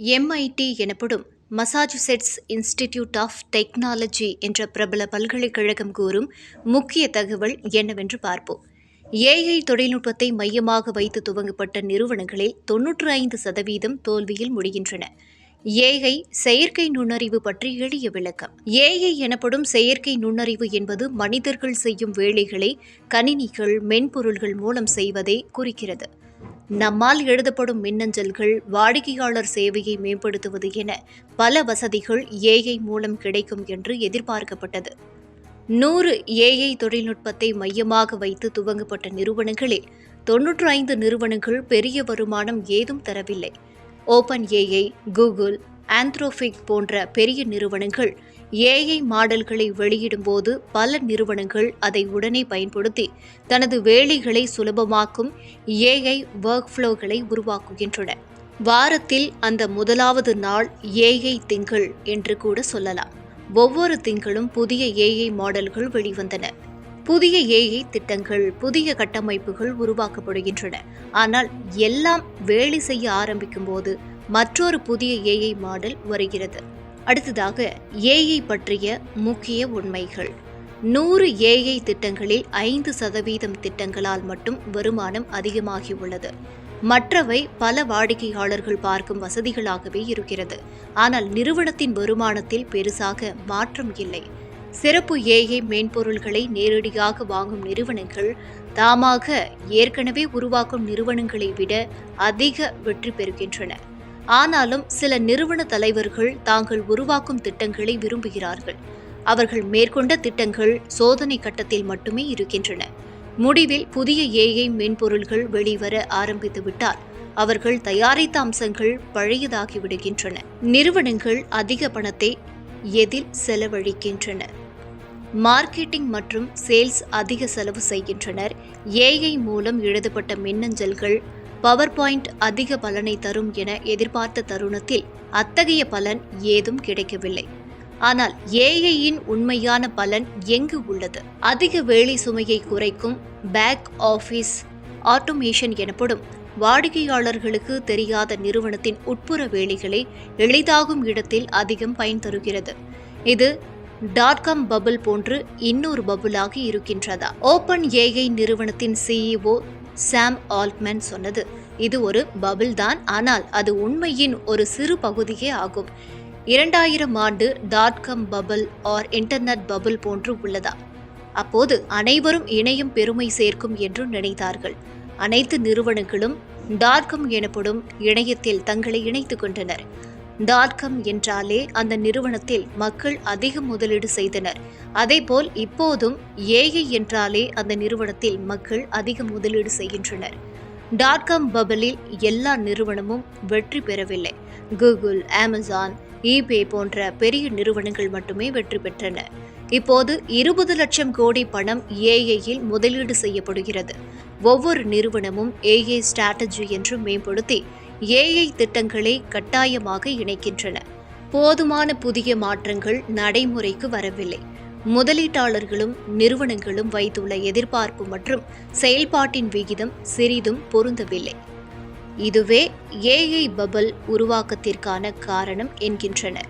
MIT எனப்படும் மசாச்சுசெட்ஸ் institute of technology என்ற பிரபல பல்கலைக்கழகம் கூறும் முக்கிய தகவல் என்னவென்று பார்ப்போம். AI தொழில்நுட்பத்தை மையமாக வைத்து துவங்கப்பட்ட நிறுவனங்களில் 95% தோல்வியில் முடிகின்றன. AI செயற்கை நுண்ணறிவு பற்றி எளிய விளக்கம். AI எனப்படும் செயற்கை நுண்ணறிவு என்பது மனிதர்கள் செய்யும் வேலைகளை கணினிகள், மென்பொருள்கள் மூலம் செய்வதை குறிக்கிறது. நம்மால் எழுதப்படும் மின்னஞ்சல்கள், வாடிக்கையாளர் சேவையை மேம்படுத்துவது என பல வசதிகள் AI மூலம் கிடைக்கும் என்று எதிர்பார்க்கப்பட்டது. 100 AI தொழில்நுட்பத்தை மையமாக வைத்து துவங்கப்பட்ட நிறுவனங்களில் 95 நிறுவனங்கள் பெரிய வருமானம் ஏதும் தரவில்லை. OpenAI, கூகுள், ஆந்த்ரோபிக் போன்ற பெரிய நிறுவனங்கள் AI மாடல்களை வெளியிடும்போது பல நிறுவனங்கள் அதை உடனே பயன்படுத்தி தனது வேலைகளை சுலபமாக்கும் AI ஒர்க்ஃப்ளோகளை உருவாக்குகின்றன. வாரத்தில் அந்த முதலாவது நாள் AI திங்கள் என்று கூட சொல்லலாம். ஒவ்வொரு திங்களும் புதிய AI மாடல்கள் வெளிவந்தன. புதிய AI திட்டங்கள், புதிய கட்டமைப்புகள் உருவாக்கப்படுகின்றன. ஆனால் எல்லாம் வேலை செய்ய ஆரம்பிக்கும் போது மற்றொரு புதிய AI மாடல் வருகிறது. அடுத்ததாக AI பற்றிய முக்கிய உண்மைகள். 100 AI திட்டங்களில் 5% திட்டங்களால் மட்டும் வருமானம் அதிகமாகியுள்ளது. மற்றவை பல வாடிக்கையாளர்கள் பார்க்கும் வசதிகளாகவே இருக்கிறது. ஆனால் நிறுவனத்தின் வருமானத்தில் பெருசாக மாற்றம் இல்லை. சிறப்பு AI மென்பொருள்களை நேரடியாக வாங்கும் நிறுவனங்கள் தாமாக ஏற்கனவே உருவாக்கும் நிறுவனங்களை விட அதிக வெற்றி பெறுகின்றன. ஆனாலும் சில நிறுவன தலைவர்கள் தாங்கள் உருவாக்கும் திட்டங்களை விரும்புகிறார்கள். அவர்கள் மேற்கொண்ட திட்டங்கள் சோதனை கட்டத்தில் மட்டுமே இருக்கின்றன. முடிவில் புதிய AI மென்பொருள்கள் வெளிவர ஆரம்பித்துவிட்டால் அவர்கள் தயாரித்த அம்சங்கள் பழையதாகிவிடுகின்றன. நிறுவனங்கள் அதிக பணத்தை எதில் செலவழிக்கின்றன? மார்க்கெட்டிங் மற்றும் சேல்ஸ் அதிக செலவு செய்கின்றனர். AI மூலம் எழுதப்பட்ட மின்னஞ்சல்கள், பவர்பாயிண்ட் அதிக பலனை தரும் என எதிர்பார்த்த தருணத்தில் அத்தகைய பலன் ஏதும் கிடைக்கவில்லை. ஆனால் AIயின் உண்மையான பலன் எங்கு உள்ளது? அதிக வேலை சுமையை குறைக்கும் பேக் ஆஃபீஸ் ஆட்டோமேஷன் எனப்படும் வாடிக்கையாளர்களுக்கு தெரியாத நிறுவனத்தின் உட்புற வேலைகளை எளிதாகும் இடத்தில் அதிகம் பயன் தருகிறது. இது .com பபுள் போன்று இன்னொரு பபுளாக இருக்கின்றதா? OpenAI நிறுவனத்தின் CEO சாம் ஆல்ட்மேன் சொன்னது, இது ஒரு பபுள் தான், ஆனால் அது உண்மையின் ஒரு சிறு பகுதியே ஆகும். 2000 ஆண்டு .com bubble or internet bubble போன்று உள்ளதா? அப்போது அனைவரும் இணையம் பெருமை சேர்க்கும் என்று நினைத்தார்கள். அனைத்து நிறுவனங்களும் .com எனப்படும் இணையத்தில் தங்களை இணைத்துக் கொண்டனர். .com என்றாலே அந்த நிறுவனத்தில் மக்கள் அதிக முதலீடு செய்தனர். அதேபோல் இப்போதும் AI என்றாலே அந்த நிறுவனத்தில் மக்கள் அதிக முதலீடு செய்கின்றனர். .com பபுளில் எல்லா நிறுவனமும் வெற்றி பெறவில்லை. கூகுள், அமேசான், eBay போன்ற பெரிய நிறுவனங்கள் மட்டுமே வெற்றி பெற்றன. இப்போது 20 லட்சம் கோடி பணம் AIயில் முதலீடு செய்யப்படுகிறது. ஒவ்வொரு நிறுவனமும் AI ஸ்ட்ராட்டஜி என்று மேம்படுத்தி AI திட்டங்களை கட்டாயமாக இணைக்கின்றன. போதுமான புதிய மாற்றங்கள் நடைமுறைக்கு வரவில்லை. முதலீட்டாளர்களும் நிறுவனங்களும் வைத்துள்ள எதிர்பார்ப்பு மற்றும் செயல்பாட்டின் விகிதம் சிறிதும் பொருந்தவில்லை. இதுவே AI பபுள் உருவாக்கத்திற்கான காரணம் என்கின்றனர்.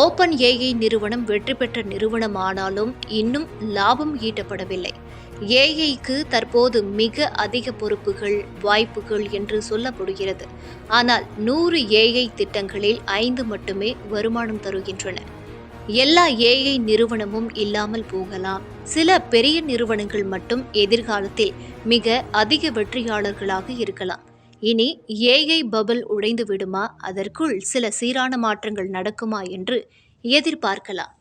OpenAI நிறுவனம் வெற்றி பெற்ற நிறுவனம் ஆனாலும் இன்னும் லாபம் ஈட்டப்படவில்லை. AIக்கு தற்போது மிக அதிக பொறுப்புகள், வாய்ப்புகள் என்று சொல்லப்படுகிறது. ஆனால் 100 AI திட்டங்களில் 5 மட்டுமே வருமானம் தருகின்றன. எல்லா AI நிறுவனமும் இல்லாமல் போகலாம். சில பெரிய நிறுவனங்கள் மட்டும் எதிர்காலத்தில் மிக அதிக வெற்றியாளர்களாக இருக்கலாம். இனி AI பபுள் உடைந்து விடுமா? அதற்குள் சில சீரான மாற்றங்கள் நடக்குமா என்று எதிர்பார்க்கலாம்.